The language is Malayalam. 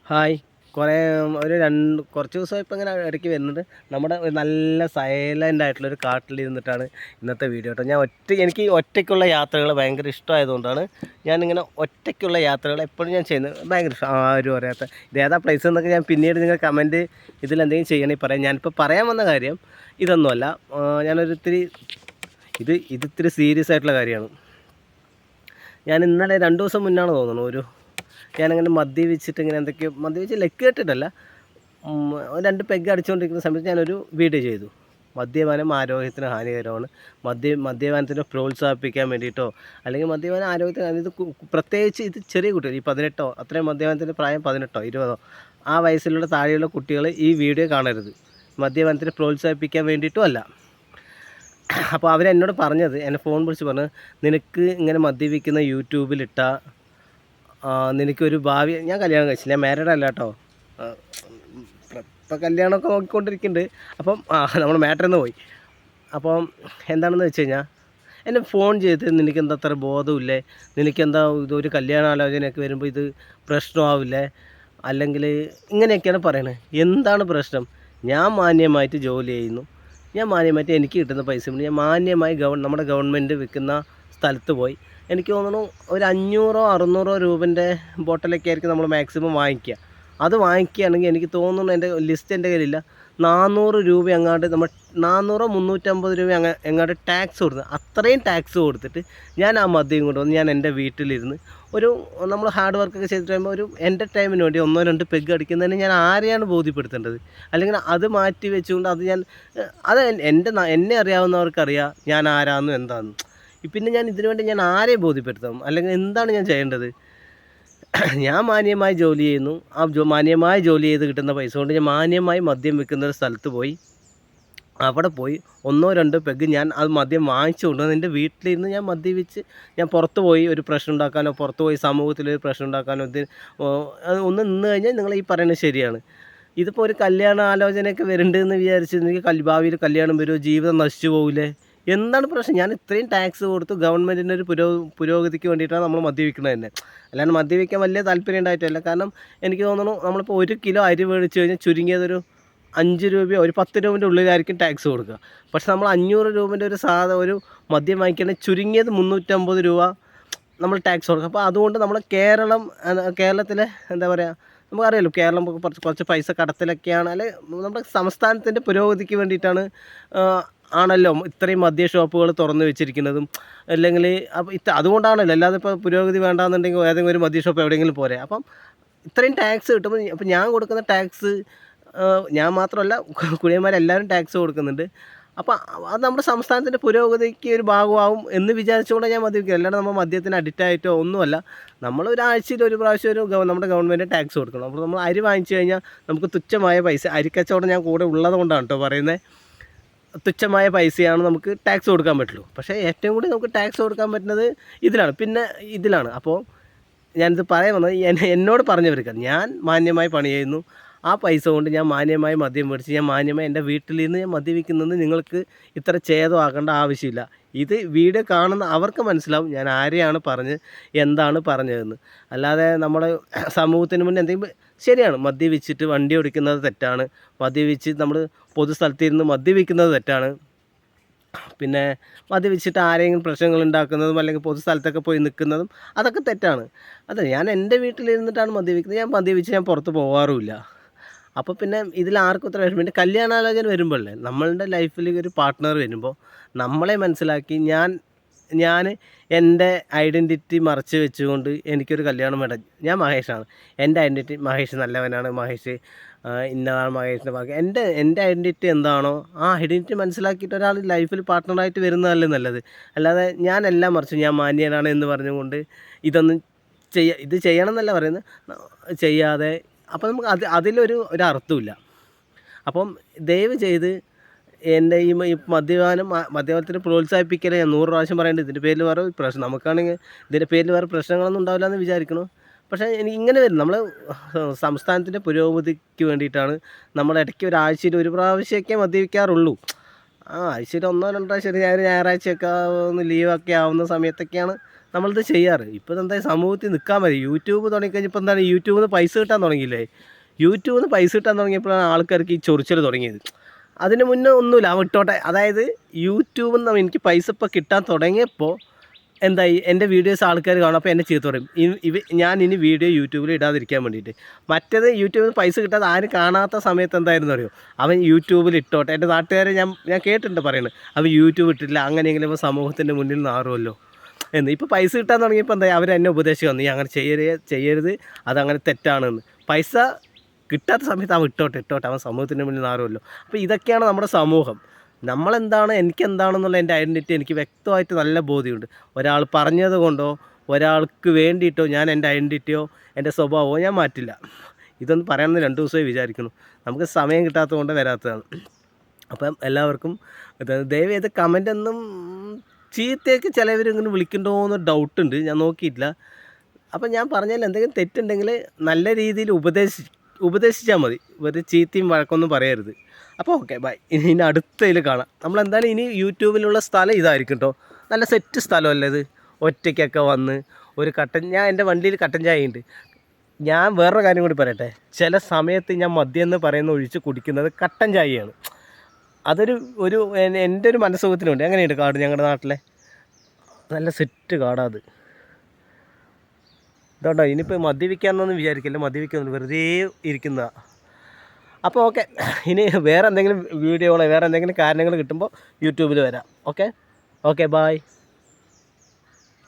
ഹായ്. കുറച്ച് ദിവസമായി ഇപ്പം ഇങ്ങനെ ഇടയ്ക്ക് വരുന്നുണ്ട്. നമ്മുടെ ഒരു നല്ല സൈലൻ്റ് ആയിട്ടുള്ളൊരു കാട്ടിലിരുന്നിട്ടാണ് ഇന്നത്തെ വീഡിയോ കേട്ടോ. എനിക്ക് ഒറ്റയ്ക്കുള്ള യാത്രകൾ ഭയങ്കര ഇഷ്ടമായതുകൊണ്ടാണ് ഞാനിങ്ങനെ ഒറ്റയ്ക്കുള്ള യാത്രകൾ എപ്പോഴും ഞാൻ ചെയ്യുന്നത്. ഭയങ്കര ഇഷ്ടം. ആരും അറിയാത്ത ഇതേതാ പ്ലേസ് എന്നൊക്കെ ഞാൻ പിന്നീട് നിങ്ങൾ കമൻറ്റ് ഇതിലെന്തെങ്കിലും ചെയ്യണമെങ്കിൽ പറയാം. ഞാനിപ്പോൾ പറയാൻ വന്ന കാര്യം ഇതൊന്നുമല്ല. ഇതിത്തിരി സീരിയസ് ആയിട്ടുള്ള കാര്യമാണ്. ഞാൻ ഇന്നലെ 2 ദിവസം മുന്നാണ് തോന്നുന്നു ഞാനങ്ങനെ മദ്യപിച്ചിട്ട് ഇങ്ങനെ എന്തൊക്കെയോ മദ്യപിച്ച് ലെക്ക് കെട്ടിട്ടല്ല, 2 പെഗ് അടിച്ചുകൊണ്ടിരിക്കുന്ന സമയത്ത് ഞാനൊരു വീഡിയോ ചെയ്തു. മദ്യപാനം ആരോഗ്യത്തിന് ഹാനികരമാണ്. മദ്യപാനത്തിനെ പ്രോത്സാഹിപ്പിക്കാൻ വേണ്ടിയിട്ടോ അല്ലെങ്കിൽ മദ്യപാനം ആരോഗ്യത്തിന് പ്രത്യേകിച്ച് ഇത് ചെറിയ കുട്ടികൾ, ഈ 18 അത്രയും മദ്യപാനത്തിൻ്റെ പ്രായം 18 20 ആ വയസ്സിലുള്ള താഴെയുള്ള കുട്ടികൾ ഈ വീഡിയോ കാണരുത്. മദ്യപാനത്തിനെ പ്രോത്സാഹിപ്പിക്കാൻ വേണ്ടിയിട്ടും അല്ല. അപ്പോൾ അവരെന്നോട് പറഞ്ഞത്, എന്നെ ഫോൺ വിളിച്ച് പറഞ്ഞത്, നിനക്ക് ഇങ്ങനെ മദ്യപിക്കുന്ന യൂട്യൂബിലിട്ടാൽ നിനക്കൊരു ഭാവി. ഞാൻ കല്യാണം കഴിച്ചില്ല, ഞാൻ മാരീഡ് അല്ല കേട്ടോ. ഇപ്പം കല്യാണമൊക്കെ നോക്കിക്കൊണ്ടിരിക്കുന്നുണ്ട്. അപ്പം നമ്മൾ മാറ്ററിൽ നിന്ന് പോയി. അപ്പം എന്താണെന്ന് വെച്ച് കഴിഞ്ഞാൽ എന്നെ ഫോൺ ചെയ്ത്, നിനക്കെന്താ അത്ര ബോധമില്ലേ, നിനക്കെന്താ ഇതൊരു കല്യാണാലോചനയൊക്കെ വരുമ്പോൾ ഇത് പ്രശ്നമാവില്ലേ, അല്ലെങ്കിൽ ഇങ്ങനെയൊക്കെയാണ് പറയണത്. എന്താണ് പ്രശ്നം? ഞാൻ മാന്യമായിട്ട് ജോലി ചെയ്യുന്നു, ഞാൻ മാന്യമായിട്ട് എനിക്ക് കിട്ടുന്ന പൈസ കൊണ്ട് ഞാൻ മാന്യമായി നമ്മുടെ ഗവൺമെൻറ് വിൽക്കുന്ന സ്ഥലത്ത് പോയി, എനിക്ക് തോന്നുന്നു ഒരു 500-600 രൂപൻ്റെ ബോട്ടിലൊക്കെ ആയിരിക്കും നമ്മൾ മാക്സിമം വാങ്ങിക്കുക. അത് വാങ്ങിക്കുകയാണെങ്കിൽ എനിക്ക് തോന്നുന്നു, എൻ്റെ ലിസ്റ്റ് എൻ്റെ കയ്യിലില്ല, 400 രൂപ അങ്ങാണ്ട്, നമ്മൾ 400-350 രൂപ എങ്ങാണ്ട് ടാക്സ് കൊടുത്ത്, അത്രയും ടാക്സ് കൊടുത്തിട്ട് ഞാൻ ആ മദ്യം കൊണ്ടുവന്ന് ഞാൻ എൻ്റെ വീട്ടിലിരുന്ന് നമ്മൾ ഹാർഡ് വർക്കൊക്കെ ചെയ്തിട്ട് കഴിയുമ്പോൾ ഒരു എൻ്റർടൈൻമെൻറ്റിന് വേണ്ടി 1-2 പെഗ് അടിക്കുന്നതിന് ഞാൻ ആരെയാണ് ബോധ്യപ്പെടുത്തേണ്ടത്? അല്ലെങ്കിൽ അത് മാറ്റി വെച്ചുകൊണ്ട് അത് എന്നെ അറിയാവുന്നവർക്കറിയാം ഞാൻ ആരാന്നും എന്താണെന്നും. പിന്നെ ഞാൻ ഇതിനു വേണ്ടി ഞാൻ ആരെയും ബോധ്യപ്പെടുത്താം? അല്ലെങ്കിൽ എന്താണ് ഞാൻ ചെയ്യേണ്ടത്? ഞാൻ മാന്യമായി ജോലി ചെയ്യുന്നു. മാന്യമായി ജോലി ചെയ്ത് കിട്ടുന്ന പൈസ കൊണ്ട് ഞാൻ മാന്യമായി മദ്യം വിൽക്കുന്ന ഒരു സ്ഥലത്ത് പോയി, അവിടെ പോയി 1-2 പെഗ് ഞാൻ അത് മദ്യം വാങ്ങിച്ചു കൊണ്ടുവന്ന് എൻ്റെ വീട്ടിലിരുന്ന് ഞാൻ മദ്യപിച്ച്, ഞാൻ പുറത്ത് പോയി ഒരു പ്രശ്നം ഉണ്ടാക്കാനോ പുറത്ത് പോയി സമൂഹത്തിലൊരു പ്രശ്നം ഉണ്ടാക്കാനോ ഒന്ന് നിന്ന് കഴിഞ്ഞാൽ നിങ്ങൾ ഈ പറയുന്നത് ശരിയാണ്. ഇതിപ്പോൾ ഒരു കല്യാണ ആലോചനയൊക്കെ വരുന്നുണ്ടെന്ന് വിചാരിച്ച് എനിക്ക് ഭാവിയിൽ കല്യാണം വരുമോ, ജീവിതം നശിച്ചു പോകില്ലേ? എന്താണ് പ്രശ്നം? ഞാൻ ഇത്രയും ടാക്സ് കൊടുത്തു ഗവൺമെൻറ്റിൻ്റെ ഒരു പുരോഗതിക്ക് വേണ്ടിയിട്ടാണ് നമ്മൾ മദ്യപിക്കുന്നത് തന്നെ. അല്ലാണ്ട് മദ്യപിക്കാൻ വലിയ താല്പര്യം ഉണ്ടായിട്ടല്ല. കാരണം എനിക്ക് തോന്നുന്നു, നമ്മളിപ്പോൾ 1 കിലോ അരി മേടിച്ച് കഴിഞ്ഞാൽ ചുരുങ്ങിയതൊരു 5 രൂപയോ ഒരു 10 രൂപേൻ്റെ ഉള്ളിലായിരിക്കും ടാക്സ് കൊടുക്കുക. പക്ഷെ നമ്മൾ 500 രൂപേൻ്റെ ഒരു മദ്യം വാങ്ങിക്കുകയാണെങ്കിൽ ചുരുങ്ങിയത് 350 രൂപ നമ്മൾ ടാക്സ് കൊടുക്കുക. അപ്പോൾ അതുകൊണ്ട് നമ്മൾ കേരളത്തിലെ എന്താ പറയുക, നമുക്കറിയാലോ കേരളം കുറച്ച് പൈസ കടത്തിലൊക്കെയാണ്. നമ്മുടെ സംസ്ഥാനത്തിൻ്റെ പുരോഗതിക്ക് വേണ്ടിയിട്ടാണ് ആണല്ലോ ഇത്രയും മദ്യ ഷോപ്പുകൾ തുറന്ന് വെച്ചിരിക്കുന്നതും. അല്ലെങ്കിൽ അതുകൊണ്ടാണല്ലോ, അല്ലാതെ ഇപ്പോൾ പുരോഗതി വേണ്ടാന്നുണ്ടെങ്കിൽ ഏതെങ്കിലും ഒരു മദ്യ ഷോപ്പ് എവിടെയെങ്കിലും പോരെ. അപ്പം ഇത്രയും ടാക്സ് കിട്ടുമ്പോൾ അപ്പം ഞാൻ കൊടുക്കുന്ന ടാക്സ്, ഞാൻ മാത്രമല്ല കുടിയന്മാരെല്ലാവരും ടാക്സ് കൊടുക്കുന്നുണ്ട്. അപ്പോൾ അത് നമ്മുടെ സംസ്ഥാനത്തിൻ്റെ പുരോഗതിക്ക് ഒരു ഭാഗമാവും എന്ന് വിചാരിച്ചുകൊണ്ട് ഞാൻ മദ്യപിക്കുക. അല്ലാണ്ട് നമ്മൾ മദ്യത്തിന് അഡിക്റ്റായിട്ടോ ഒന്നുമല്ല. നമ്മൾ ഒരാഴ്ചയിൽ ഒരു പ്രാവശ്യം നമ്മുടെ ഗവൺമെൻറ് ടാക്സ് കൊടുക്കണം. അപ്പോൾ നമ്മൾ അരി വാങ്ങിച്ചു കഴിഞ്ഞാൽ നമുക്ക് തുച്ഛമായ പൈസ, അരിക്കച്ചവടം ഞാൻ കൂടെ ഉള്ളത് കൊണ്ടാണ് കേട്ടോ പറയുന്നത്, തുച്ഛമായ പൈസയാണ് നമുക്ക് ടാക്സ് കൊടുക്കാൻ പറ്റുള്ളൂ. പക്ഷേ ഏറ്റവും കൂടി നമുക്ക് ടാക്സ് കൊടുക്കാൻ പറ്റുന്നത് ഇതിലാണ്. അപ്പോൾ ഞാനിത് പറയാൻ വന്നത്, എന്നോട് പറഞ്ഞവർക്ക് ഞാൻ മാന്യമായി പണി ചെയ്യുന്നു, ആ പൈസ കൊണ്ട് ഞാൻ മാന്യമായി മദ്യം മേടിച്ച് ഞാൻ മാന്യമായി എൻ്റെ വീട്ടിൽ നിന്ന് ഞാൻ മദ്യപിക്കുന്നത് നിങ്ങൾക്ക് ഇത്ര ഛേദമാക്കേണ്ട ആവശ്യമില്ല. ഇത് വീഡിയോ കാണുന്ന അവർക്ക് മനസ്സിലാവും ഞാൻ ആരെയാണ് എന്താണ് പറഞ്ഞതെന്ന്. അല്ലാതെ നമ്മുടെ സമൂഹത്തിന് മുന്നേ എന്തെങ്കിലും, ശരിയാണ് മദ്യപിച്ചിട്ട് വണ്ടി ഓടിക്കുന്നത് തെറ്റാണ്, മദ്യപിച്ച് നമ്മൾ പൊതുസ്ഥലത്തിരുന്ന് മദ്യപിക്കുന്നത് തെറ്റാണ്, പിന്നെ മദ്യപിച്ചിട്ട് ആരെങ്കിലും പ്രശ്നങ്ങൾ ഉണ്ടാക്കുന്നതും അല്ലെങ്കിൽ പൊതുസ്ഥലത്തൊക്കെ പോയി നിൽക്കുന്നതും അതൊക്കെ തെറ്റാണ്. ഞാൻ എൻ്റെ വീട്ടിലിരുന്നിട്ടാണ് മദ്യപിക്കുന്നത്. ഞാൻ ഞാൻ പുറത്ത് പോകാറുമില്ല. അപ്പോൾ പിന്നെ ഇതിൽ ആർക്കും ഇത്ര വിഷമം. പിന്നെ കല്യാണാലോചന വരുമ്പോഴല്ലേ, നമ്മളുടെ ലൈഫിൽ ഒരു പാർട്ട്ണർ വരുമ്പോൾ നമ്മളെ മനസ്സിലാക്കി ഞാൻ എൻ്റെ ഐഡൻറ്റിറ്റി മറച്ച് വെച്ചുകൊണ്ട് എനിക്കൊരു കല്യാണം വേണ്ട. ഞാൻ മഹേഷാണ്, എൻ്റെ ഐഡൻറ്റിറ്റി മഹേഷ് നല്ലവനാണ്, മഹേഷ് ഇന്നതാണ് മഹേഷിൻ്റെ ഭാഗ്യം. എൻ്റെ ഐഡൻറ്റിറ്റി എന്താണോ ആ ഐഡൻറ്റിറ്റി മനസ്സിലാക്കിയിട്ട് ഒരാൾ ലൈഫിൽ പാർട്ട്ണറായിട്ട് വരുന്നതല്ലേ നല്ലത്. അല്ലാതെ ഞാനെല്ലാം മറിച്ച് ഞാൻ മാന്യനാണ് എന്ന് പറഞ്ഞുകൊണ്ട് ഇത് ചെയ്യണം എന്നല്ല പറയുന്നത്, ചെയ്യാതെ അപ്പോൾ നമുക്ക് അതിലൊരു അർത്ഥമില്ല. അപ്പം ദയവ് ചെയ്ത് എൻ്റെ ഈ മദ്യപാനത്തിന് പ്രോത്സാഹിപ്പിക്കലേ ഞാൻ 100 പ്രാവശ്യം പറയേണ്ടത്. ഇതിൻ്റെ പേരിൽ വേറെ പ്രശ്നം നമുക്കാണെങ്കിൽ ഇതിൻ്റെ പേരിൽ വേറെ പ്രശ്നങ്ങളൊന്നും ഉണ്ടാവില്ല എന്ന് വിചാരിക്കണു. പക്ഷേ ഇങ്ങനെ വരും, നമ്മൾ സംസ്ഥാനത്തിൻ്റെ പുരോഗതിക്ക് വേണ്ടിയിട്ടാണ് നമ്മൾ ഇടയ്ക്ക് ഒരാഴ്ചയിൽ ഒരു പ്രാവശ്യമൊക്കെ മദ്യപിക്കാറുള്ളൂ. ആഴ്ചയിൽ 1-2 പ്രാവശ്യം, ഞായറാഴ്ചയൊക്കെ ഒന്ന് ലീവൊക്കെ ആവുന്ന സമയത്തൊക്കെയാണ് നമ്മളിത് ചെയ്യാറ്. ഇപ്പോൾ എന്താ സമൂഹത്തിൽ നിൽക്കാൻ മതി. യൂട്യൂബ് തുടങ്ങിക്കഴിഞ്ഞപ്പോൾ എന്താണ് യൂട്യൂബിൽ നിന്ന് പൈസ കിട്ടാൻ തുടങ്ങിയില്ലേ? യൂട്യൂബിൽ നിന്ന് പൈസ കിട്ടാൻ തുടങ്ങിയപ്പോഴാണ് ആൾക്കാർക്ക് ഈ ചൊറിച്ചൽ തുടങ്ങിയത്. അതിന് മുന്നേ ഒന്നുമില്ല, അവൻ ഇട്ടോട്ടെ. അതായത് യൂട്യൂബിൽ നിന്ന് എനിക്ക് പൈസ ഇപ്പോൾ കിട്ടാൻ തുടങ്ങിയപ്പോൾ എന്തായി, എൻ്റെ വീഡിയോസ് ആൾക്കാർ കാണും. അപ്പോൾ എന്നെ ചീത്ത പറയും. ഞാൻ ഇനി വീഡിയോ യൂട്യൂബിൽ ഇടാതിരിക്കാൻ വേണ്ടിയിട്ട്. മറ്റേത് യൂട്യൂബിൽ പൈസ കിട്ടാതെ ആരും കാണാത്ത സമയത്ത് എന്തായിരുന്നു അറിയോ, അവൻ യൂട്യൂബിൽ ഇട്ടോട്ടെ. എൻ്റെ നാട്ടുകാരെ ഞാൻ കേട്ടിട്ടുണ്ട് പറയുന്നത്, അവൻ യൂട്യൂബ് ഇട്ടില്ല, അങ്ങനെയെങ്കിലും ഇപ്പോൾ സമൂഹത്തിൻ്റെ മുന്നിൽ നാറുമല്ലോ എന്ന്. ഇപ്പോൾ പൈസ കിട്ടാൻ തുടങ്ങിയപ്പോൾ എന്താ, അവരെന്നെ ഉപദേശിച്ചു, നീ അങ്ങനെ ചെയ്യരുത്, അതങ്ങനെ തെറ്റാണെന്ന്. പൈസ കിട്ടാത്ത സമയത്ത് അവൻ ഇട്ടോട്ടെ, അവൻ സമൂഹത്തിൻ്റെ മുന്നിൽ നാറുമല്ലോ. അപ്പോൾ ഇതൊക്കെയാണ് നമ്മുടെ സമൂഹം. നമ്മളെന്താണ്, എനിക്കെന്താണെന്നുള്ള എൻ്റെ ഐഡൻറ്റിറ്റി എനിക്ക് വ്യക്തമായിട്ട് നല്ല ബോധ്യമുണ്ട്. ഒരാൾ പറഞ്ഞത് കൊണ്ടോ ഒരാൾക്ക് വേണ്ടിയിട്ടോ ഞാൻ എൻ്റെ ഐഡൻറ്റിറ്റിയോ എൻ്റെ സ്വഭാവമോ ഞാൻ മാറ്റില്ല. ഇതൊന്ന് പറയണമെന്ന് 2 ദിവസമായി വിചാരിക്കുന്നു. നമുക്ക് സമയം കിട്ടാത്തത് കൊണ്ട് വരാത്തതാണ്. അപ്പം എല്ലാവർക്കും ദയവേത് കമൻ്റൊന്നും ചീത്തയൊക്കെ ചിലവരിങ്ങനെ വിളിക്കണ്ടോ എന്ന് ഡൗട്ടുണ്ട്, ഞാൻ നോക്കിയിട്ടില്ല. അപ്പം ഞാൻ പറഞ്ഞാൽ എന്തെങ്കിലും തെറ്റുണ്ടെങ്കിൽ നല്ല രീതിയിൽ ഉപദേശിച്ചാൽ മതി, വെറുതെ ചീത്തയും വഴക്കൊന്നും പറയരുത്. അപ്പോൾ ഓക്കെ, ബൈ. ഇനി അടുത്തതിൽ കാണാം. നമ്മളെന്തായാലും ഇനി യൂട്യൂബിലുള്ള സ്ഥലം ഇതായിരിക്കും കേട്ടോ. നല്ല സെറ്റ് സ്ഥലമല്ലേ ഇത്. ഒറ്റയ്ക്കൊക്കെ വന്ന് ഒരു ഞാൻ എൻ്റെ വണ്ടിയിൽ കട്ടൻ ചായ ഉണ്ട്. ഞാൻ വേറൊരു കാര്യം കൂടി പറയട്ടെ, ചില സമയത്ത് ഞാൻ മദ്യം എന്ന് പറയുന്ന ഒഴിച്ച് കുടിക്കുന്നത് കട്ടൻ ചായയാണ്. ഒരു എൻ്റെ ഒരു മനസ്സുഖത്തിനുണ്ട്. എങ്ങനെയുണ്ട് കാട്? ഞങ്ങളുടെ നാട്ടിലെ നല്ല സെറ്റ് കാടാണ് അത്. ഇതുകൊണ്ടോ, ഇനിയിപ്പോൾ മദ്യപിക്കാമെന്നൊന്നും വിചാരിക്കില്ല, മദ്യപിക്കുന്നു വെറുതെ ഇരിക്കുന്നതാണ്. അപ്പോൾ ഓക്കെ, ഇനി വേറെ എന്തെങ്കിലും വീഡിയോകളോ വേറെ എന്തെങ്കിലും കാരണങ്ങൾ കിട്ടുമ്പോൾ യൂട്യൂബിൽ വരാം. Okay, bye.